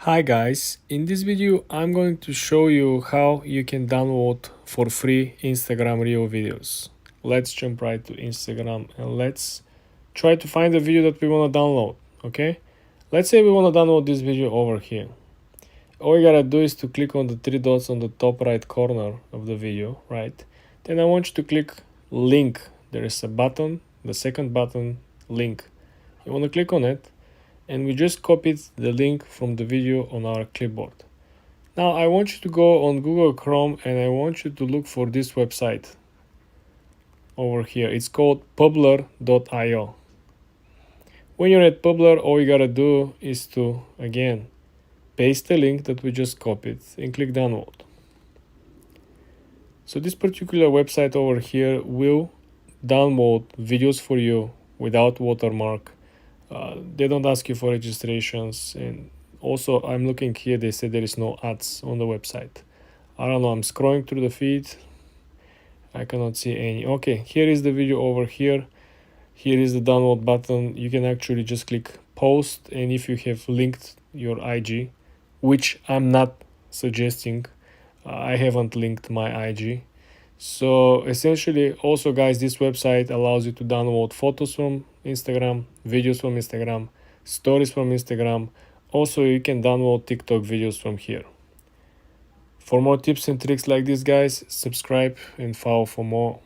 Hi guys, in this video I'm going to show you how you can download for free Instagram Reel videos. Let's jump right to Instagram and let's try to find the video that we want to download, okay? Let's say we want to download this video over here. All you gotta do is to click on the three dots on the top right corner of the video, right? Then I want you to click link. There is a button, the second button, link. You want to click on it and we just copied the link from the video on our clipboard. Now I want you to go on Google Chrome and I want you to look for this website over here. It's called publer.io. When you're at Publer, all you gotta do is to, again, paste the link that we just copied and click download. So this particular website over here will download videos for you without watermark. They don't ask you for registrations, and also I'm looking here, they say there is no ads on the website. I don't know, I'm scrolling through the feed, I cannot see any. Okay, here is the video over here. Here is the download button. You can actually just click post, and if you have linked your IG, which I'm not suggesting, I haven't linked my IG. So essentially, also guys, this website allows you to download photos from Instagram, videos from Instagram, stories from Instagram. Also, you can download TikTok videos from here. For more tips and tricks like this, guys, subscribe and follow for more.